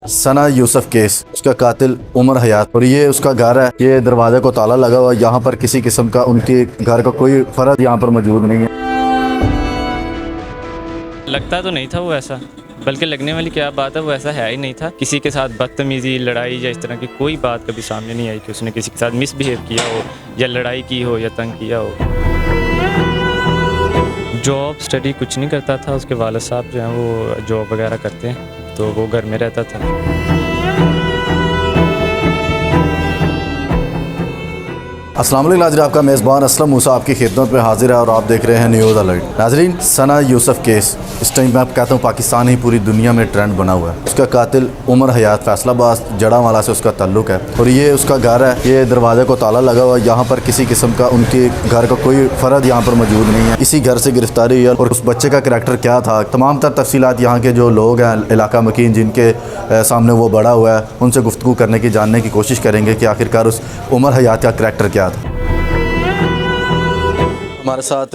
सना Yusuf case, उसका कातिल उमर हयात और ये उसका घर है। ये दरवाजे को ताला लगा हुआ है। यहाँ पर किसी किस्म का उनके घर का कोई फर्द यहाँ पर मौजूद नहीं है। लगता तो नहीं था वो ऐसा, बल्कि लगने वाली क्या बात है, वो ऐसा है ही नहीं था। किसी के साथ बदतमीज़ी, लड़ाई या इस तरह की कोई बात कभी सामने नहीं आई कि उसने किसी के साथ मिसबिहेव किया हो या लड़ाई की हो या तंग किया हो। जॉब स्टडी कुछ नहीं करता था। उसके वालिद साहब जो हैं वो जॉब वगैरह करते हैं, तो वो घर में रहता था। अस्सलाम वालेकुम नाज़रीन, आपका मेज़बान असलम मूसा आपकी खिदमत में हाजिर है और आप देख रहे हैं न्यूज़ अलर्ट। नाज़रीन, सना यूसुफ केस इस टाइम मैं कहता हूँ पाकिस्तान ही पूरी दुनिया में ट्रेंड बना हुआ है। उसका कातिल उमर हयात फैसलाबाद जड़ावाला से उसका ताल्लुक है और ये उसका घर है। ये दरवाजे को ताला लगा हुआ है। यहाँ पर किसी किस्म का उनके घर का कोई फ़र्द यहाँ पर मौजूद नहीं है। इसी घर से गिरफ्तारी हुई है और उस बच्चे का करैक्टर क्या था, तमाम तर तफसीलात यहाँ के जो लोग हैं इलाका मकीन जिनके सामने वो बड़ा हुआ है, उनसे गुफ्तगू करने की, जानने की कोशिश करेंगे कि आखिरकार उस उमर हयात का करैक्टर क्या था। हमारे साथ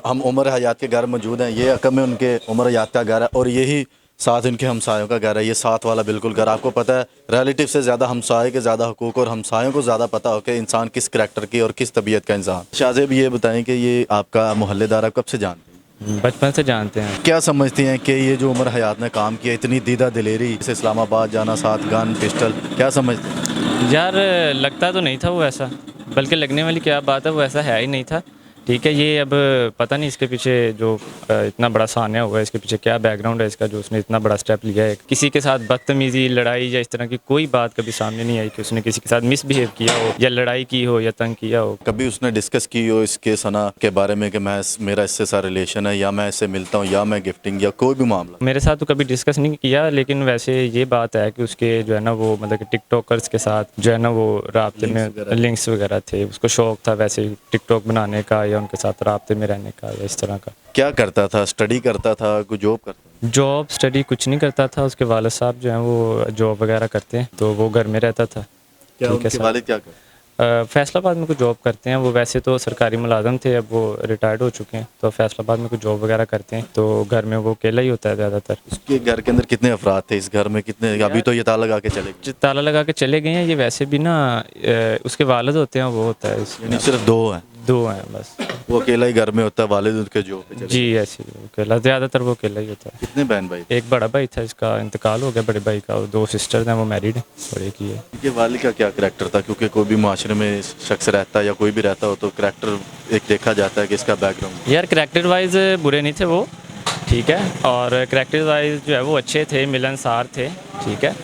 हम उमर हयात के घर मौजूद हैं। ये अकम में उनके उमर हयात का घर है और यही साथ उनके हमसायों का घर है। ये साथ वाला बिल्कुल घर। आपको पता है रिलेटिव से ज़्यादा हमसाये के ज़्यादा हुकूक और हमसायों को ज़्यादा पता हो कि इंसान किस करैक्टर की और किस तबीयत का इंसान। शाहजेब, ये बताएं कि ये आपका मोहल्लेदार आप कब से जानते हैं? बचपन से जानते हैं। क्या समझती हैं कि ये जो उमर हयात ने काम किया, इतनी दीदा दिलेरी से इस्लामाबाद जाना, साथ गन पिस्टल, क्या समझते हैं? यार लगता तो नहीं था वो ऐसा, बल्कि लगने वाली क्या बात है, वो ऐसा है ही नहीं था। ठीक है, ये अब पता नहीं इसके पीछे जो इतना बड़ा सान्या हुआ है, इसके पीछे क्या बैकग्राउंड है इसका, जो उसने इतना बड़ा स्टेप लिया है। किसी के साथ बदतमीज़ी, लड़ाई या इस तरह की कोई बात कभी सामने नहीं आई कि उसने किसी के साथ मिसबिहेव किया हो या लड़ाई की हो या तंग किया हो। कभी उसने डिस्कस की हो इसके सना के बारे में कि मेरा इससे सारा रिलेशन है, या मैं इससे मिलता हूँ, या मैं गिफ्टिंग या कोई भी मामला? मेरे साथ तो कभी डिस्कस नहीं किया, लेकिन वैसे ये बात है कि उसके जो है ना वो मतलब कि टिकटॉकर्स के साथ जो है ना वो राब्ते में लिंक्स वगैरह थे। उसको शौक था वैसे टिकटॉक बनाने का या उनके साथ राब्ते में रहने का या इस तरह का। क्या करता था? स्टडी करता था? कोई जॉब करता? जॉब स्टडी कुछ नहीं करता था। उसके वालिद साहब जो हैं वो जॉब वगैरह करते हैं, तो वो घर में रहता था। क्या उनके वालिद क्या करते? फैसलाबाद में कुछ जॉब करते हैं। वो वैसे तो सरकारी मुलाजम थे, अब वो रिटायर्ड हो चुके हैं, तो फैसलाबाद में कुछ जॉब वगैरह करते हैं। तो घर में वो अकेला ही होता है ज़्यादातर। उसके घर के अंदर कितने अफराद थे? इस घर में कितने? अभी तो ये ताला लगा के चले गए। ताला लगा के चले गए हैं। ये वैसे भी ना उसके वालिद होते हैं, वो होता है यानी सिर्फ दो हैं? दो हैं बस। वो अकेला ही घर में होता है, वालिद उनके जॉब पे चले जी ऐसे ही अकेला, ज़्यादातर वो अकेला ही होता है। कितने बहन भाई? एक बड़ा भाई था, इसका इंतकाल हो गया बड़े भाई का, और दो सिस्टर्स हैं, वो मैरिड हैं, और एक ही है। इनके वालिद का क्या करैक्टर था? क्योंकि कोई भी माशरे में शख्स रहता है या कोई भी रहता हो तो करैक्टर एक देखा जाता है कि इसका बैकग्राउंड। यार करैक्टर वाइज बुरे नहीं थे वो, ठीक है, और करैक्टर वाइज जो है वो अच्छे थे, मिलनसार थे, ठीक है।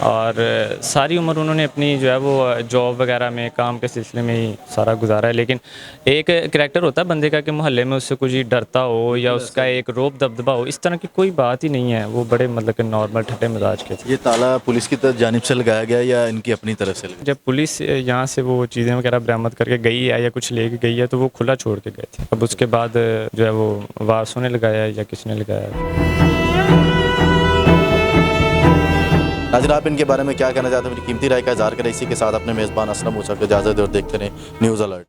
और सारी उम्र उन्होंने अपनी जो है वो जॉब वगैरह में, काम के सिलसिले में ही सारा गुजारा है। लेकिन एक करैक्टर होता है बंदे का कि मोहल्ले में उससे कुछ डरता हो या उसका एक रोब दबदबा हो, इस तरह की कोई बात ही नहीं है। वो बड़े मतलब कि नॉर्मल ठट्टे मिजाज के थे। ये ताला पुलिस की तरफ जानिब से लगाया गया या इनकी अपनी तरफ से लगाया? जब पुलिस यहाँ से वो चीज़ें वगैरह बरामद करके गई है या कुछ लेके गई है, तो वो खुला छोड़ के गए थे। अब उसके बाद जो है वो वारसों ने लगाया या किसने लगाया। नाज़रीन, आप इनके बारे में क्या कहना चाहते हैं? मेरी कीमती राय का इज़हार करें। इसी के साथ अपने मेज़बान असलम मूसा को इजाज़त दें और देखते रहें न्यूज़ अलर्ट।